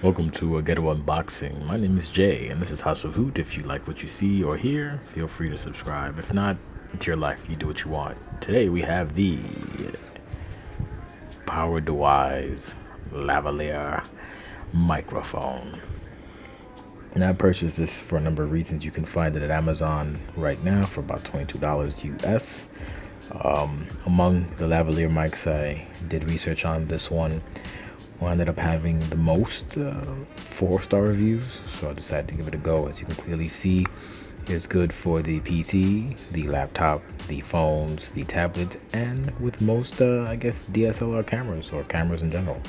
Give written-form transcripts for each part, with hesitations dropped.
Welcome to a Ghetto Unboxing. My name is Jay, and this is House of Hoot. If you like what you see or hear, feel free to subscribe. If not, it's your life. You do what you want. Today we have the PowerDeWise Lavalier microphone. And I purchased this for a number of reasons. You can find it at Amazon right now for about $22 US. Among the lavalier mics, I did research on this one. Ended up having the most 4-star reviews, so I decided to give it a go. As you can clearly see, it's good for the PC, the laptop, the phones, the tablets, and with most I guess DSLR cameras or cameras in general.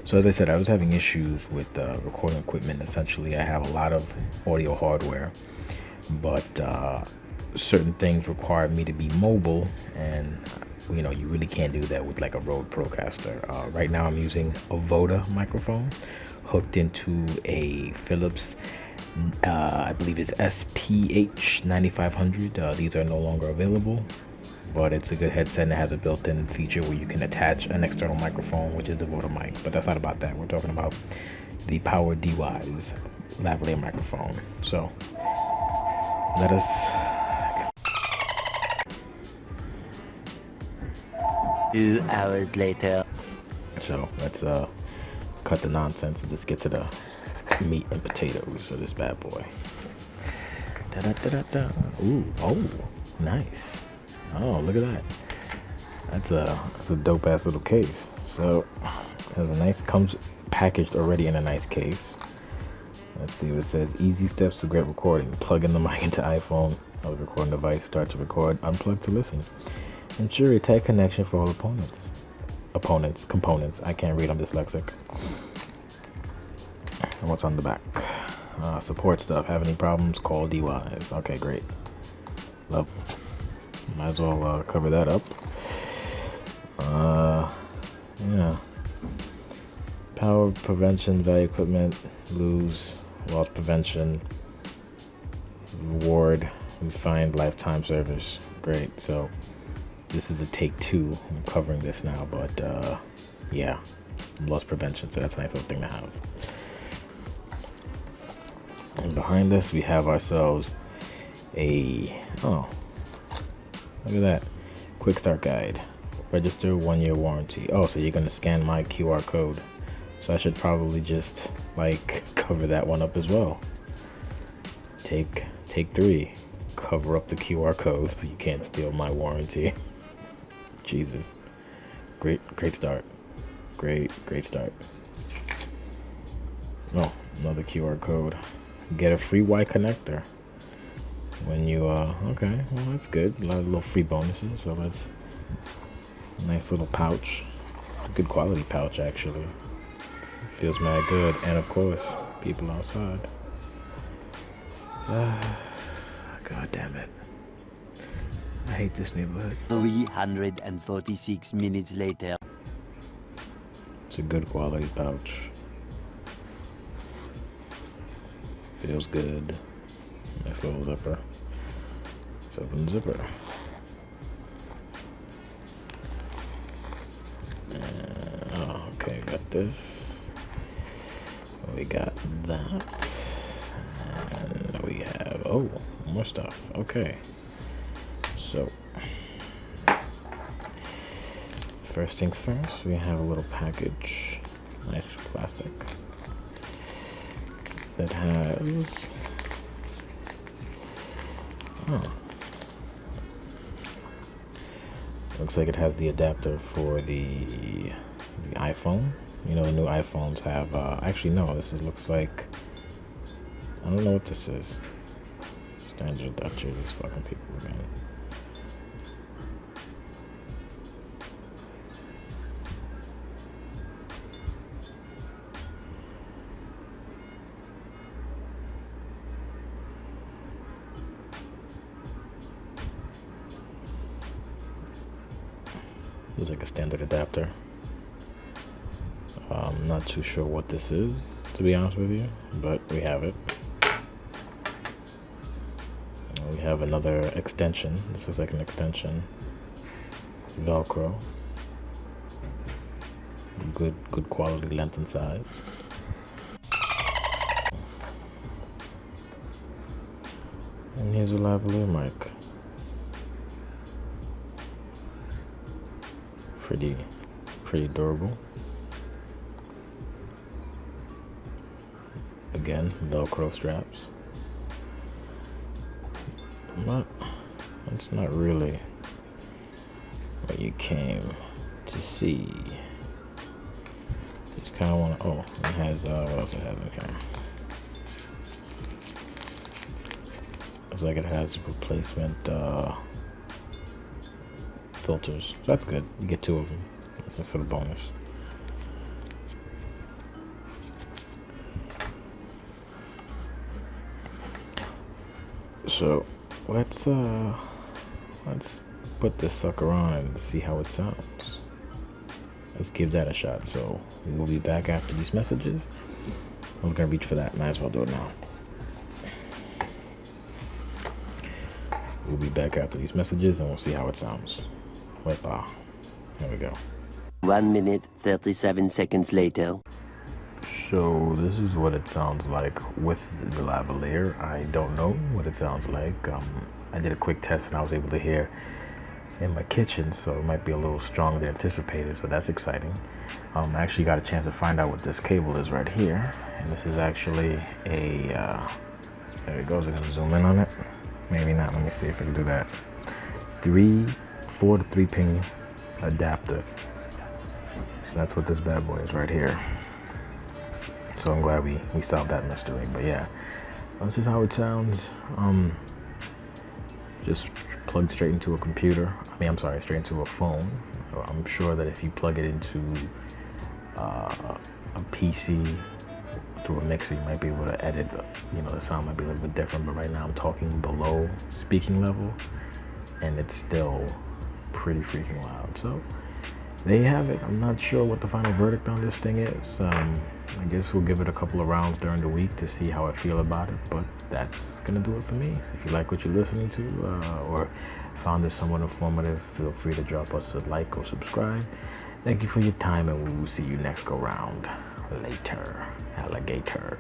So as I said, I was having issues with recording equipment. Essentially, I have a lot of audio hardware, but certain things require me to be mobile, and you really can't do that with like a Rode Procaster. Right now I'm using a Voda microphone hooked into a Philips, I believe it's SPH 9500. These are no longer available, but it's a good headset and it has a built-in feature where you can attach an external microphone, which is the Voda mic. But that's not about that. We're talking about the PowerDeWise lavalier microphone. So let us 2 hours later. So let's cut the nonsense and just get to the meat and potatoes of this bad boy. Da-da-da-da-da. Ooh, oh, nice. Oh, look at that. That's a dope ass little case. So comes packaged already in a nice case. Let's see what it says. Easy steps to great recording. Plug in the mic into iPhone or the recording device. Start to record. Unplug to listen. Ensure a tight connection for all components. I can't read, I'm dyslexic. And what's on the back? Support stuff. Have any problems? Call DWise. Okay, great. Love. Might as well cover that up. Yeah. Power prevention, value equipment, loss prevention, reward, refined lifetime service. Great. So this is a take 2. I'm covering this now, but yeah, loss prevention, so that's a nice little thing to have. And behind us we have ourselves look at that, quick start guide, register 1-year warranty. Oh, so you're gonna scan my QR code, so I should probably just like cover that one up as well. Take 3, cover up the QR code so you can't steal my warranty. Jesus, great start. Great start. Oh, another QR code. Get a free Y connector when you okay, well that's good. A lot of little free bonuses. So that's a nice little pouch. It's a good quality pouch actually. Feels mad good, and of course people outside. God damn it, I hate this neighborhood. 346 minutes later. It's a good quality pouch. Feels good. Nice little zipper. Let's open the zipper. Okay, got this. We got that. And we have, more stuff. Okay. So, first things first, we have a little package, nice plastic, that has, looks like it has the adapter for the iPhone. The new iPhones have, actually no, looks like, I don't know what this is. Standard adapter, these fucking people again. It's like a standard adapter. I'm not too sure what this is, to be honest with you, but we have it. We have another extension. This is like an extension. Velcro. good quality length and size. And here's a lavalier mic. Pretty durable. Again, Velcro straps. But that's not really what you came to see. Just kind of want to. Oh, it has. What else it has? Okay. Looks like it has replacement filters. So that's good. You get 2 of them. That's sort of bonus. So let's put this sucker on and see how it sounds. Let's give that a shot. So we'll be back after these messages. I was gonna reach for that. Might as well do it now. We'll be back after these messages and we'll see how it sounds. Wepa. There we go. 1 minute, 37 seconds later. So this is what it sounds like with the lavalier. I don't know what it sounds like. I did a quick test and I was able to hear in my kitchen, so it might be a little stronger than anticipated, so that's exciting. I actually got a chance to find out what this cable is right here, and this is actually a, there it goes. I'm gonna zoom in on it. Maybe not, let me see if I can do that. 4 to 3 pin adapter. So that's what this bad boy is right here. So I'm glad we solved that mystery. But yeah, this is how it sounds. Just plugged straight into a computer. Straight into a phone. I'm sure that if you plug it into a PC through a mixer, you might be able to edit. The sound might be a little bit different. But right now I'm talking below speaking level, and it's still pretty freaking loud. So there you have it. I'm not sure what the final verdict on this thing is. I guess we'll give it a couple of rounds during the week to see how I feel about it, but that's gonna do it for me. So if you like what you're listening to or found this somewhat informative, feel free to drop us a like or subscribe. Thank you for your time, and we will see you next go round. Later, alligator.